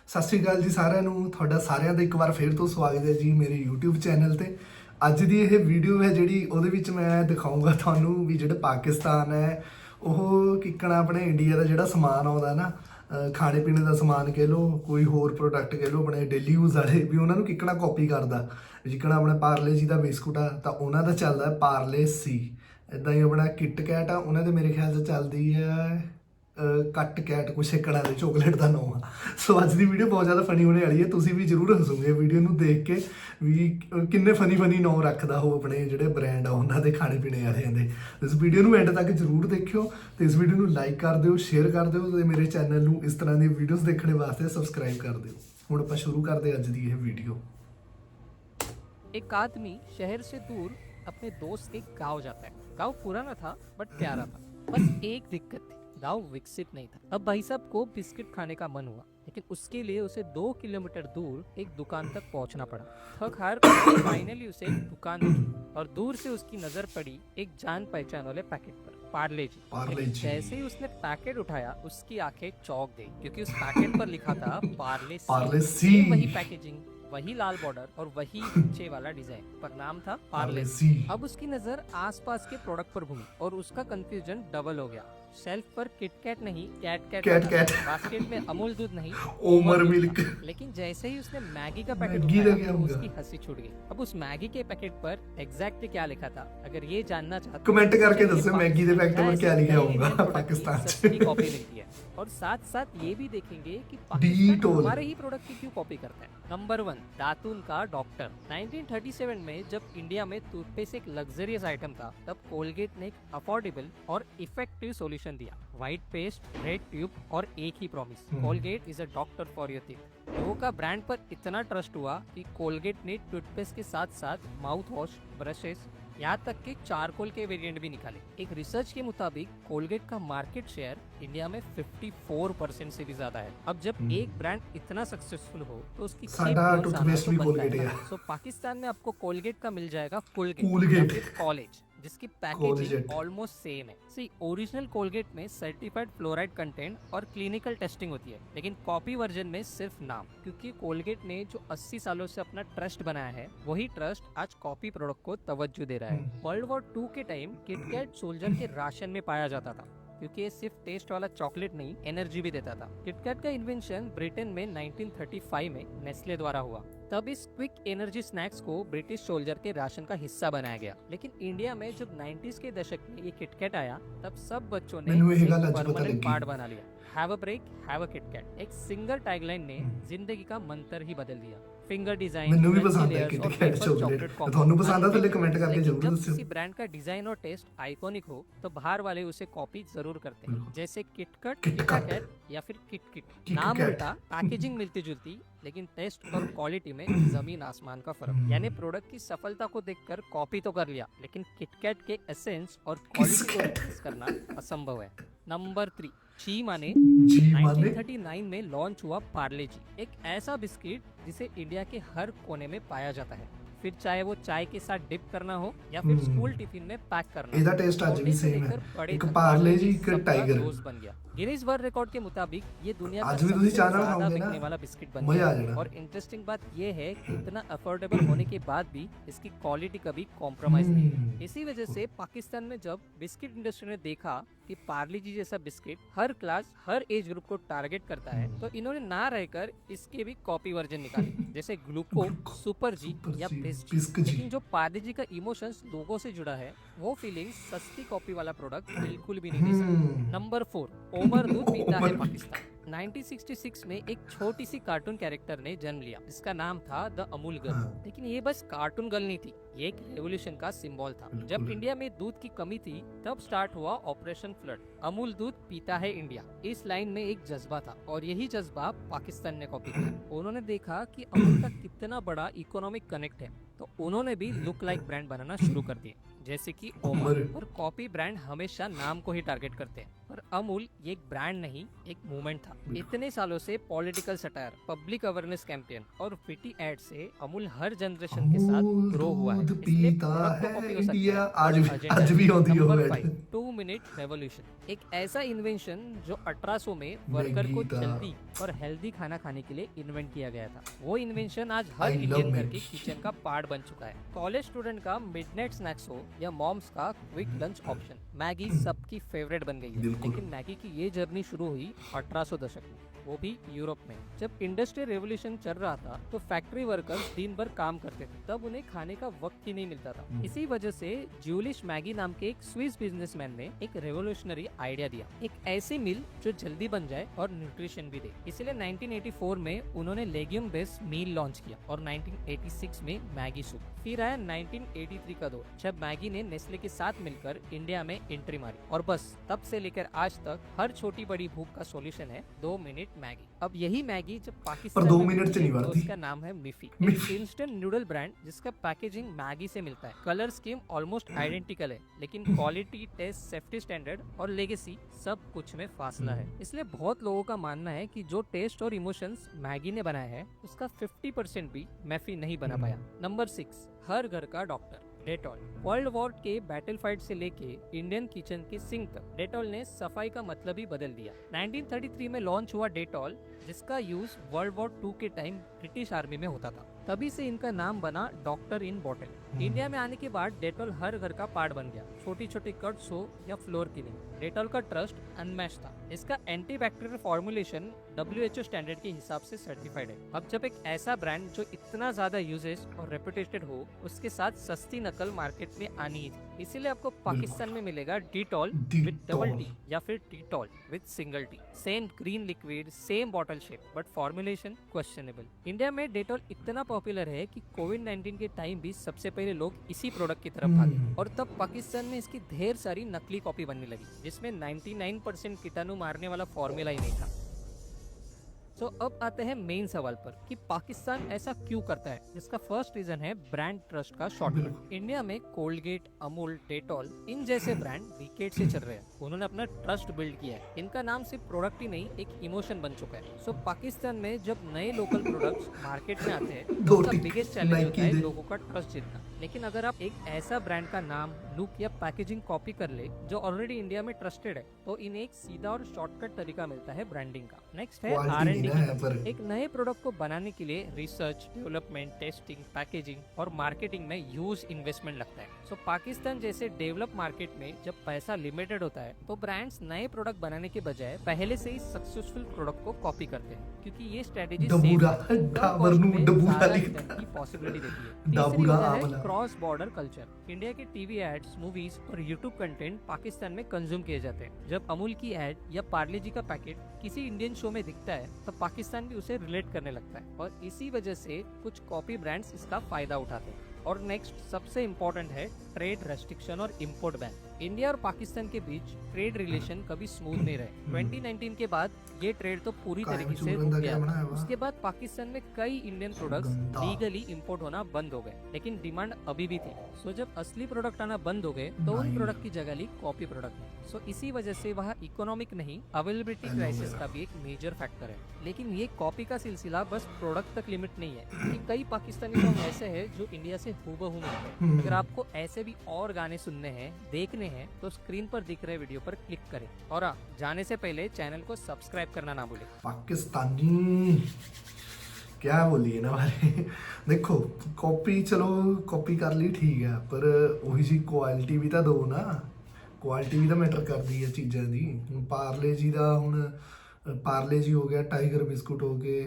ਸਤਿ ਸ਼੍ਰੀ ਅਕਾਲ ਜੀ ਸਾਰਿਆਂ ਨੂੰ। ਤੁਹਾਡਾ ਸਾਰਿਆਂ ਦਾ ਇੱਕ ਵਾਰ ਫੇਰ ਤੋਂ ਸਵਾਗਤ ਹੈ ਜੀ ਮੇਰੇ YouTube ਚੈਨਲ ਤੇ। ਅੱਜ ਦੀ ਇਹ ਵੀਡੀਓ ਹੈ ਜਿਹੜੀ ਉਹਦੇ ਵਿੱਚ ਮੈਂ ਦਿਖਾਊਂਗਾ ਤੁਹਾਨੂੰ ਵੀ ਜਿਹੜੇ ਪਾਕਿਸਤਾਨ ਹੈ ਉਹ ਕਿੱਕਣਾ ਆਪਣੇ ਇੰਡੀਆ ਦਾ ਜਿਹੜਾ ਸਮਾਨ ਆਉਂਦਾ ਨਾ, ਖਾਣੇ ਪੀਣੇ ਦਾ ਸਮਾਨ ਕਹਿ ਲਓ, ਕੋਈ ਹੋਰ ਪ੍ਰੋਡਕਟ ਕਹਿ ਲਓ, ਆਪਣੇ ਡੇਲੀ ਯੂਜ਼ ਵਾਲੇ ਵੀ ਉਹਨਾਂ ਨੂੰ ਕਿੱਕਣਾ ਕਾਪੀ ਕਰਦਾ। ਜਿੱਕਣਾ ਆਪਣੇ ਪਾਰਲੇ ਜੀ ਦਾ ਬਿਸਕੁਟ ਆ ਤਾਂ ਉਹਨਾਂ ਦਾ ਚੱਲਦਾ ਪਾਰਲੇ ਸੀ। ਇੱਦਾਂ ਹੀ ਆਪਣਾ ਕਿਟ ਕੈਟ ਆ, ਉਹਨਾਂ ਦੇ ਮੇਰੇ ਖਿਆਲ 'ਚ ਚੱਲਦੀ ਹੈ ਕੱਟ ਕੈਟ, ਕੁਛ ਇਕੜਾ ਦੇ ਚੋਕਲੇਟ ਦਾ ਨਾਮ ਆ। ਸੋ ਅੱਜ ਦੀ ਵੀਡੀਓ ਬਹੁਤ ਜ਼ਿਆਦਾ ਫਨੀ ਹੋਣੇ ਵਾਲੀ ਹੈ। ਤੁਸੀਂ ਵੀ ਜ਼ਰੂਰ ਹੱਸੋਗੇ ਵੀਡੀਓ ਨੂੰ ਦੇਖ ਕੇ ਵੀ ਕਿੰਨੇ ਫਨੀ ਨਾਮ ਰੱਖਦਾ ਉਹ ਆਪਣੇ ਜਿਹੜੇ ਬ੍ਰਾਂਡ ਆ ਉਹਨਾਂ ਦੇ ਖਾਣੇ ਪੀਣੇ ਵਾਲਿਆਂ ਦੇ। ਇਸ ਵੀਡੀਓ ਨੂੰ ਐਂਡ ਤੱਕ ਜ਼ਰੂਰ ਦੇਖਿਓ ਤੇ ਇਸ ਵੀਡੀਓ ਨੂੰ ਲਾਈਕ ਕਰ ਦਿਓ, ਸ਼ੇਅਰ ਕਰ ਦਿਓ ਤੇ ਮੇਰੇ ਚੈਨਲ ਨੂੰ ਇਸ ਤਰ੍ਹਾਂ ਦੀ ਵੀਡੀਓਜ਼ ਦੇਖਣ ਵਾਸਤੇ ਸਬਸਕ੍ਰਾइब कर ਦਿਓ। ਹੁਣ ਆਪਾਂ ਸ਼ੁਰੂ ਕਰਦੇ ਅੱਜ ਦੀ ਇਹ ਵੀਡੀਓ। एक आदमी शहर से दूर अपने दोस्त के गांव जाता है। गांव पुराना था बट प्यारा था, बस एक दिक्कत थी, गांव विकसित नहीं था। अब भाई साहब को बिस्किट खाने का मन हुआ, लेकिन उसके लिए उसे 2 किलोमीटर दूर एक दुकान तक पहुंचना पड़ा। थक हार कर फाइनली उसे एक दुकान दिखी और दूर से उसकी नजर पड़ी एक जान पहचान वाले पैकेट पर, पार्ले जी। लेकिन जैसे ही उसने पैकेट उठाया उसकी आंखें चौंक गई, क्योंकि उस पैकेट पर लिखा था पार्ले सी। वही पैकेजिंग, वही लाल बॉर्डर और वही नीचे वाला डिजाइन, पर नाम था पार्ले सी। अब उसकी नजर आसपास के प्रोडक्ट पर घूमी और उसका कंफ्यूजन डबल हो गया। शेल्फ पर किटकैट नहीं कैट, बास्केट में अमूल दूध नहीं ओमर मिल्क। लेकिन जैसे ही उसने मैगी का पैकेट उठाया तो उसकी हंसी छूट गई। अब उस मैगी के पैकेट पर एग्जैक्टली क्या लिखा था, अगर ये जानना चाहते कमेंट करके दसो मैगी के पैकेट पर क्या लिखा होगा पाकिस्तान से। कॉपी मिलती है और साथ साथ ये भी देखेंगे कि पाकिस्तान हमारे ही प्रोडक्ट की क्यों कॉपी करता है। नंबर 1, दातून का डॉक्टर। 1937 में जब इंडिया में टूथपेस्ट एक लग्जरियस आइटम था, तब कोलगेट ने एक अफोर्डेबल और इफेक्टिव सॉल्यूशन दिया। व्हाइट पेस्ट, रेड ट्यूब और एक ही promise, Colgate is a doctor for your teeth. लोगों का ब्रांड पर इतना ट्रस्ट हुआ कि कोलगेट ने टूथपेस्ट के साथ साथ माउथ वॉश, ब्रशेस, यहाँ तक के चारकोल के वेरिएंट भी निकाले। एक रिसर्च के मुताबिक कोलगेट का मार्केट शेयर इंडिया में 54% से भी ज्यादा है। अब जब एक ब्रांड इतना सक्सेसफुल हो तो उसकी टूथपेस्ट भी कोलगेट है। तो पाकिस्तान में आपको कोलगेट का मिल जाएगा कोलगेट कॉलेज, जिसकी पैकेजिंग ऑलमोस्ट सेम है। सी ओरिजिनल कोलगेट में सर्टिफाइड फ्लोराइड कंटेंट और क्लिनिकल टेस्टिंग होती है, लेकिन कॉपी वर्जन में सिर्फ नाम, क्योंकि कोलगेट ने जो 80 सालों से अपना ट्रस्ट बनाया है वही ट्रस्ट आज कॉपी प्रोडक्ट को तवज्जो दे रहा है। वर्ल्ड वॉर 2 के टाइम किटकैट सोल्जर के राशन में पाया जाता था, क्योंकि ये सिर्फ टेस्ट वाला चॉकलेट नहीं एनर्जी भी देता था। किटकैट का इन्वेंशन ब्रिटेन में 1935 में नेस्ले द्वारा हुआ। तब इस क्विक एनर्जी स्नैक्स को ब्रिटिश सोल्जर के राशन का हिस्सा बनाया गया। लेकिन इंडिया में जब 90s के दशक में ये किटकैट आया, तब सब बच्चों ने परमानेंट पार्ट बना लिया। Have a break, have a KitKat. एक सिंगल टैगलाइन ने जिंदगी का मंत्र ही बदल दिया। फिंगर डिजाइन, ਮੈਨੂੰ ਵੀ पसंद है किटकैट चॉकलेट। ਤੁਹਾਨੂੰ पसंद है तो ले कमेंट करके जरूर दस्यो। किसी ब्रांड का डिजाइन और टेस्ट आइकॉनिक हो तो बाहर वाले उसे कॉपी जरूर करते हैं, जैसे किटकैट, किटकैट या फिर किटकिट। नाम उल्टा, पैकेजिंग मिलती जुलती, लेकिन टेस्ट और क्वालिटी में जमीन आसमान का फर्क। यानी प्रोडक्ट की सफलता को देखकर कॉपी तो कर लिया, लेकिन किटकैट के एसेंस और क्वालिटी को रिप्लेस करना असंभव है। नंबर 3, ची माने। 1939 में लॉन्च हुआ पार्ले जी, एक ऐसा बिस्किट जिसे इंडिया के हर कोने में पाया जाता है। फिर चाहे वो चाय के साथ डिप करना हो या फिर स्कूल टिफिन में पैक करना। ਇਹਦਾ ਟੇਸਟ ਅੱਜ ਵੀ ਸੇਮ ਹੈ। ਇੱਕ ਪਾਰਲੇ ਜੀ, ਇੱਕ टाइगर बन गया। गिनीज वर्ल्ड रिकॉर्ड के मुताबिक ये दुनिया का आज भी सबसे ज्यादा बिकने वाला बिस्किट बन गया। और इंटरेस्टिंग बात ये है कि इतना अफोर्डेबल होने के बाद भी इसकी क्वालिटी कभी कॉम्प्रोमाइज नहीं है। इसी वजह से पाकिस्तान में जब बिस्किट इंडस्ट्री ने देखा कि पार्ले जी जैसा बिस्किट हर क्लास, हर एज ग्रुप को टारगेट करता है, तो इन्होंने ना रहकर इसके भी कॉपी वर्जन निकाले, जैसे ग्लूको, सुपर जी या बिस्क। लेकिन जो पार्ले जी का इमोशंस लोगों से जुड़ा है, वो फीलिंग सस्ती कॉपी वाला प्रोडक्ट बिल्कुल भी नहीं दे सकता। नंबर 4, ओमर दूध पीता है पाकिस्तान। 1966 में एक छोटी सी कार्टून कैरेक्टर ने जन्म लिया, जिसका नाम था द अमूल गर्ल। लेकिन ये बस कार्टून गर्ल नहीं थी, ये एक रेवोल्यूशन का सिंबल था। जब इंडिया में दूध की कमी थी, तब स्टार्ट हुआ ऑपरेशन फ्लड, अमूल दूध पीता है इंडिया। इस लाइन में एक जज्बा था और यही जज्बा पाकिस्तान ने कॉपी किया। उन्होंने देखा कि अमूल का कितना बड़ा इकोनॉमिक कनेक्ट है, तो उन्होंने भी लुक लाइक ब्रांड बनाना शुरू कर दिए, जैसे कि ओमर। और कॉपी ब्रांड हमेशा नाम को ही टारगेट करते हैं, पर अमूल ये एक ब्रांड नहीं, एक मूवमेंट था। इतने सालों से political satire, public awareness campaign और विटी एड से अमूल हर जनरेशन के साथ अमूल ग्रो हुआ है। दूध इसलिए पीता प्रोडक्ट तो है कॉपी हो सकता इंडिया, है, आज but भी agenda आज भी नहीं। होती हो नंबर ऐड। 5, 2 minute revolution. एक ऐसा इन्वेंशन जो 1800 में वर्कर को मैगी का। जल्दी और हेल्दी खाना खाने के लिए इन्वेंट किया गया था। वो इन्वेंशन आज हर I love इंडियन घर मैगी। के किचन का पार्ट बन चुका है। कॉलेज स्टूडेंट का मिडनाइट स्नैक्स हो या मॉम्स का क्विक लंच ऑप्शन, मैगी सबकी फेवरेट बन गई है। बिल्कुल। लेकिन मैगी की ये जर्नी शुरू हुई 1800 दशक में, वो भी यूरोप में। जब इंडस्ट्रियल रेवोल्यूशन चल रहा था तो फैक्ट्री वर्कर्स दिन भर काम करते थे, तब उन्हें खाने का वक्त ही नहीं मिलता था। इसी वजह से ज्यूलिश मैगी नाम के एक स्विस बिजनेसमैन ने एक रेवोल्यूशनरी आइडिया दिया, एक ऐसी मील जो जल्दी बन जाए और न्यूट्रिशन भी दे। इसलिए 1984 में उन्होंने लेग्यूम बेस्ड मील लॉन्च किया और 1986 में मैगी सूप। फिर आया 1983 का दौर, जब मैगी ने नेस्ले के साथ मिलकर इंडिया में एंट्री मारी, और बस तब से लेकर आज तक हर छोटी बड़ी भूख का सॉल्यूशन है 2 मिनट मैगी। अब यही मैगी जब पाकिस्तान पर 2 में मिनट बनती से है, नहीं तो बढ़ती। उसका नाम है मिफी, एक इंस्टेंट नूडल ब्रांड जिसका पैकेजिंग मैगी से मिलता है। कलर स्कीम ऑलमोस्ट आइडेंटिकल है, लेकिन क्वालिटी, टेस्ट, सेफ्टी स्टैंडर्ड और लेगेसी सब कुछ में फासला है। इसलिए बहुत लोगों का मानना है कि जो टेस्ट और इमोशंस मैगी ने बनाया है, उसका 50% भी मैफी नहीं बना पाया। नंबर 6, हर घर का डॉक्टर, डेटॉल। वर्ल्ड वॉर के बैटल फाइट से लेके इंडियन किचन के सिंक तक डेटॉल ने सफाई का मतलब ही बदल दिया। 1933 में लॉन्च हुआ डेटॉल, जिसका यूज वर्ल्ड वॉर 2 के टाइम ब्रिटिश आर्मी में होता था। तभी से इनका नाम बना डॉक्टर इन बॉटल। इंडिया में आने के बाद डेटॉल हर घर का पार्ट बन गया, छोटी छोटी कट्स हो या फ्लोर क्लीनिंग। डेटॉल का ट्रस्ट अनमैच था। इसका एंटीबैक्टीरियल फॉर्मुलेशन WHO स्टैंडर्ड के हिसाब से सर्टिफाइड है। अब जब एक ऐसा ब्रांड जो इतना ज्यादा यूजेस और रेपुटेटेड हो, उसके साथ सस्ती नकल मार्केट में आनी ही थी। इसीलिए आपको पाकिस्तान में मिलेगा डिटॉल विद डबल टी या फिर Dettol with single T. Same green liquid, same bottle shape, but formulation questionable. India में डेटॉल इतना पॉपुलर है कि कोविड-19 के टाइम भी सबसे पहले लोग इसी प्रोडक्ट की तरफ भागे, और तब पाकिस्तान में इसकी ढेर सारी नकली कॉपी बनने लगी, जिसमें 99% कीटाणु मारने वाला फॉर्मूला ही नहीं था। तो अब आते हैं मेन सवाल पर कि पाकिस्तान ऐसा क्यों करता है, जिसका फर्स्ट रीजन है ब्रांड ट्रस्ट का शॉर्टकट। इंडिया में कोलगेट, अमूल, डेटॉल, इन जैसे ब्रांड डिकेड से चल रहे हैं। उन्होंने अपना ट्रस्ट बिल्ड किया है। इनका नाम सिर्फ प्रोडक्ट ही नहीं, एक इमोशन बन चुका है। सो पाकिस्तान में जब नए लोकल प्रोडक्ट्स मार्केट में आते हैं, तो उसका बिगेस्ट चैलेंज होता है लोगों का ट्रस्ट जीतना। लेकिन अगर आप एक ऐसा ब्रांड का नाम, लुक या पैकेजिंग कॉपी कर ले जो ऑलरेडी इंडिया में ट्रस्टेड है, तो इन्हें एक सीधा और शॉर्टकट तरीका मिलता है ब्रांडिंग का। नेक्स्ट है R&D। एक नए प्रोडक्ट को बनाने के लिए रिसर्च, डेवलपमेंट, टेस्टिंग, पैकेजिंग और मार्केटिंग में ह्यूज इन्वेस्टमेंट लगता है। सो पाकिस्तान जैसे डेवलप मार्केट में जब पैसा लिमिटेड होता है, तो ब्रांड्स नए प्रोडक्ट बनाने के बजाय पहले से ही सक्सेसफुल प्रोडक्ट को कॉपी करते हैं, क्योंकि ये स्ट्रेटेजी पॉसिबिलिटी देती है। तीसरी वजह है क्रॉस बॉर्डर कल्चर। इंडिया के टीवी एड्स, मूवीज और यूट्यूब कंटेंट पाकिस्तान में कंज्यूम किए जाते हैं। जब अमूल की एड या पार्ले जी का पैकेट किसी इंडियन शो में दिखता है, तो पाकिस्तान भी उसे रिलेट करने लगता है, और इसी वजह से कुछ कॉपी ब्रांड्स इसका फायदा उठाते हैं। और नेक्स्ट सबसे इम्पोर्टेंट है ट्रेड रेस्ट्रिक्शन और इम्पोर्ट बैन। इंडिया और पाकिस्तान के बीच ट्रेड रिलेशन कभी स्मूथ नहीं रहे। 2019 के बाद ये ट्रेड तो पूरी तरीके से रुक गया। उसके बाद पाकिस्तान में कई इंडियन प्रोडक्ट्स लीगली इंपोर्ट होना बंद हो गए, लेकिन डिमांड अभी भी थी। सो जब असली प्रोडक्ट आना बंद हो गए, तो उन प्रोडक्ट की जगह ली कॉपी प्रोडक्ट। सो इसी वजह से वहाँ इकोनॉमिक नहीं, अवेलेबिलिटी क्राइसिस का भी एक मेजर फैक्टर है। लेकिन ये कॉपी का सिलसिला बस प्रोडक्ट तक लिमिट नहीं है, क्योंकि कई पाकिस्तानी सॉन्ग ऐसे हैं जो इंडिया से हूबहू मिलते हैं। अगर आपको ऐसे भी और गाने सुनने हैं, देखने हैं, तो स्क्रीन पर दिख रहे वीडियो पर क्लिक करें, और जाने से पहले चैनल को सब्सक्राइब करना ना भूलें। पाकिस्तानी क्या बोलिए ना भाई। देखो कॉपी, चलो कॉपी कर ली ठीक है, पर वही जी क्वालिटी भी तो दो ना। क्वालिटी भी तो मैटर करती है चीज़ों की। पार्ले जी का हुण पार्ले जी हो गया, टाइगर बिस्कुट हो गए,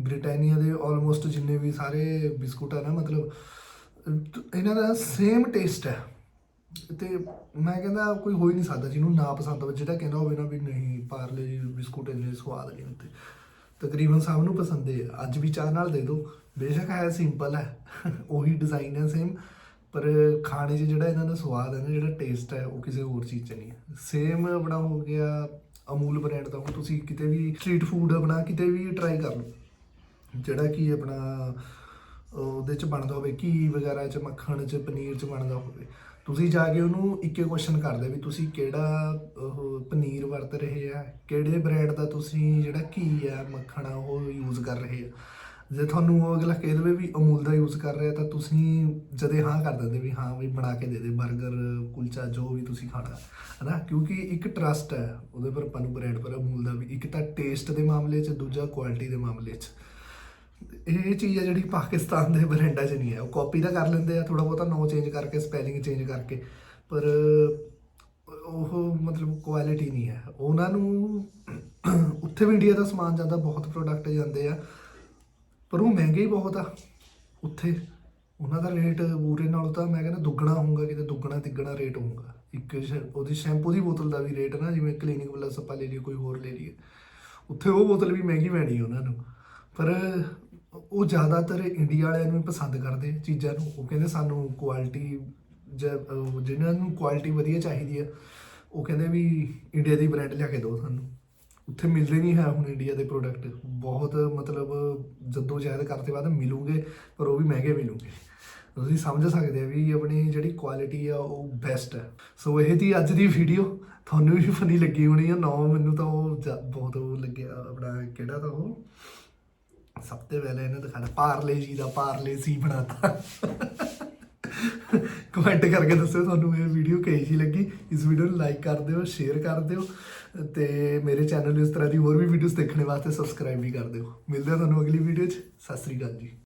ब्रिटानिया के ऑलमोस्ट जिन्ने भी सारे बिस्कुट है ना, मतलब इन्हों का सेम टेस्ट है। तो मैं कहना कोई हो ही नहीं सकता जिन्होंने ना पसंद हो, जो कहना हो ना भी नहीं पार्ले जी बिस्कुट इन्ने स्वाद नहीं होते। तकरीबन सबनों पसंद है। अज भी चाह नाल दे दो, बेशक है सिंपल है, वही डिज़ाइन है सेम, पर खाने च जो इन्हों का स्वाद है ना, जो टेस्ट है, वो किसी होर चीज़ नहीं है। सेम अपना हो गया अमूल ब्रांड का। हम तुम कितने भी स्ट्रीट फूड अपना कितने भी ट्राई कर लो, जोड़ा कि अपना ਉਹਦੇ 'ਚ ਬਣਦਾ ਹੋਵੇ, ਘੀ ਵਗੈਰਾ 'ਚ, ਮੱਖਣ 'ਚ, ਪਨੀਰ 'ਚ ਬਣਦਾ ਹੋਵੇ, ਤੁਸੀਂ ਜਾ ਕੇ ਉਹਨੂੰ ਇੱਕੇ ਕੁਐਸਚਨ ਕਰਦੇ ਵੀ ਤੁਸੀਂ ਕਿਹੜਾ ਉਹ ਪਨੀਰ ਵਰਤ ਰਹੇ ਆ, ਕਿਹੜੇ ਬ੍ਰਾਂਡ ਦਾ ਤੁਸੀਂ ਜਿਹੜਾ ਘੀ ਆ ਮੱਖਣ ਆ ਉਹ ਯੂਜ਼ ਕਰ ਰਹੇ ਆ। ਜੇ ਤੁਹਾਨੂੰ ਉਹ ਅਗਲਾ ਕਹਿ ਦੇਵੇ ਵੀ ਅਮੂਲ ਦਾ ਯੂਜ਼ ਕਰ ਰਿਹਾ ਤਾਂ ਤੁਸੀਂ ਜਦੇ ਹਾਂ ਕਰ ਦਿੰਦੇ ਵੀ ਹਾਂ ਵੀ ਬਣਾ ਕੇ ਦੇ ਦੇ 버ਗਰ ਕੁਲਚਾ ਜੋ ਵੀ ਤੁਸੀਂ ਖਾਣਾ ਹੈ ਨਾ, ਕਿਉਂਕਿ ਇੱਕ ਟਰਸਟ ਹੈ ਉਹਦੇ ਪਰ ਆਪਾਂ ਨੂੰ ਬ੍ਰਾਂਡ ਪਰ ਅਮੂਲ ਦਾ ਵੀ। ਇੱਕ ਤਾਂ ਟੇਸਟ ਦੇ ਮਾਮਲੇ 'ਚ, ਦੂਜਾ ਕੁਆਲਿਟੀ ਦੇ ਮਾਮਲੇ 'ਚ। ਇਹ ਚੀਜ਼ ਹੈ ਜਿਹੜੀ ਪਾਕਿਸਤਾਨ ਦੇ ਬ੍ਰਾਂਡਾਂ 'ਚ ਨਹੀਂ ਹੈ। ਉਹ ਕਾਪੀ ਤਾਂ ਕਰ ਲੈਂਦੇ ਆ ਥੋੜਾ ਬਹੁਤਾ, ਨਾਂ ਚੇਂਜ ਕਰਕੇ, ਸਪੈਲਿੰਗ ਚੇਂਜ ਕਰਕੇ, ਪਰ ਉਹ ਮਤਲਬ ਕੁਆਲਿਟੀ ਨਹੀਂ ਹੈ ਉਹਨਾਂ ਨੂੰ। ਉੱਥੇ ਵੀ ਇੰਡੀਆ ਦਾ ਸਮਾਨ ਜਾਂਦਾ, ਬਹੁਤ ਪ੍ਰੋਡਕਟ ਜਾਂਦੇ ਆ, ਪਰ ਉਹ ਮਹਿੰਗੇ ਹੀ ਬਹੁਤ ਆ ਉੱਥੇ। ਉਹਨਾਂ ਦਾ ਰੇਟ ਪੂਰੇ ਨਾਲੋਂ ਤਾਂ ਮੈਂ ਕਹਿੰਦਾ ਦੁੱਗਣਾ ਹੋਊਗਾ, ਕਿਤੇ ਦੁੱਗਣਾ ਤਿੱਗਣਾ ਰੇਟ ਹੋਊਗਾ। ਇੱਕ ਉਹਦੀ ਸ਼ੈਂਪੂ ਦੀ ਬੋਤਲ ਦਾ ਵੀ ਰੇਟ ਨਾ, ਜਿਵੇਂ ਕਲੀਨਿਕ ਪਲੱਸ ਆਪਾਂ ਲੈ ਲਈਏ, ਕੋਈ ਹੋਰ ਲੈ ਲਈਏ, ਉੱਥੇ ਉਹ ਬੋਤਲ ਵੀ ਮਹਿੰਗੀ ਪੈਣੀ ਉਹਨਾਂ ਨੂੰ। ਪਰ ਉਹ ਜ਼ਿਆਦਾਤਰ ਇੰਡੀਆ ਵਾਲਿਆਂ ਨੂੰ ਹੀ ਪਸੰਦ ਕਰਦੇ ਚੀਜ਼ਾਂ ਨੂੰ। ਉਹ ਕਹਿੰਦੇ ਸਾਨੂੰ ਕੁਆਲਿਟੀ, ਜਿਹਨਾਂ ਨੂੰ ਕੁਆਲਿਟੀ ਵਧੀਆ ਚਾਹੀਦੀ ਆ ਉਹ ਕਹਿੰਦੇ ਵੀ ਇੰਡੀਆ ਦੀ ਬ੍ਰਾਂਡ ਲਿਆ ਕੇ ਦਿਓ ਸਾਨੂੰ। ਉੱਥੇ ਮਿਲਦੇ ਨਹੀਂ ਹੈ ਹੁਣ ਇੰਡੀਆ ਦੇ ਪ੍ਰੋਡਕਟ, ਬਹੁਤ ਮਤਲਬ ਜੱਦੋ ਜਹਿਦ ਕਰਦੇ ਬਾਅਦ ਮਿਲੂਗੇ, ਪਰ ਉਹ ਵੀ ਮਹਿੰਗੇ ਮਿਲੂਗੇ। ਤੁਸੀਂ ਸਮਝ ਸਕਦੇ ਆ ਵੀ ਆਪਣੀ ਜਿਹੜੀ ਕੁਆਲਿਟੀ ਆ ਉਹ ਬੈਸਟ ਹੈ। ਸੋ ਇਹ ਦੀ ਅੱਜ ਦੀ ਵੀਡੀਓ ਤੁਹਾਨੂੰ ਵੀ ਫਨੀ ਲੱਗੀ ਹੋਣੀ ਆ। ਨਾ ਮੈਨੂੰ ਤਾਂ ਉਹ ਬਹੁਤ ਉਹ ਲੱਗਿਆ, ਆਪਣਾ ਕਿਹੜਾ ਤਾਂ ਉਹ ਸਭ ਤੋਂ ਪਹਿਲਾਂ ਇਹਨੇ ਦਿਖਾਣਾ ਪਾਰਲੇ ਜੀ ਦਾ, ਪਾਰਲੇ ਸੀ ਬਣਾਤਾ। ਕਮੈਂਟ ਕਰਕੇ ਦੱਸਿਓ ਤੁਹਾਨੂੰ ਇਹ ਵੀਡੀਓ ਕਹੀ ਜਿਹੀ ਲੱਗੀ। ਇਸ ਵੀਡੀਓ ਨੂੰ ਲਾਈਕ ਕਰ ਦਿਓ, ਸ਼ੇਅਰ ਕਰ ਦਿਓ, ਤੇ ਮੇਰੇ ਚੈਨਲ ਨੂੰ ਇਸ ਤਰ੍ਹਾਂ ਦੀ ਹੋਰ ਵੀ ਵੀਡੀਓਜ਼ ਦੇਖਣ ਵਾਸਤੇ ਸਬਸਕ੍ਰਾਈਬ ਵੀ ਕਰ ਦਿਓ। ਮਿਲਦੇ ਹਾਂ ਤੁਹਾਨੂੰ ਅਗਲੀ ਵੀਡੀਓ 'ਚ। ਸਤਿ ਸ੍ਰੀ ਅਕਾਲ ਜੀ।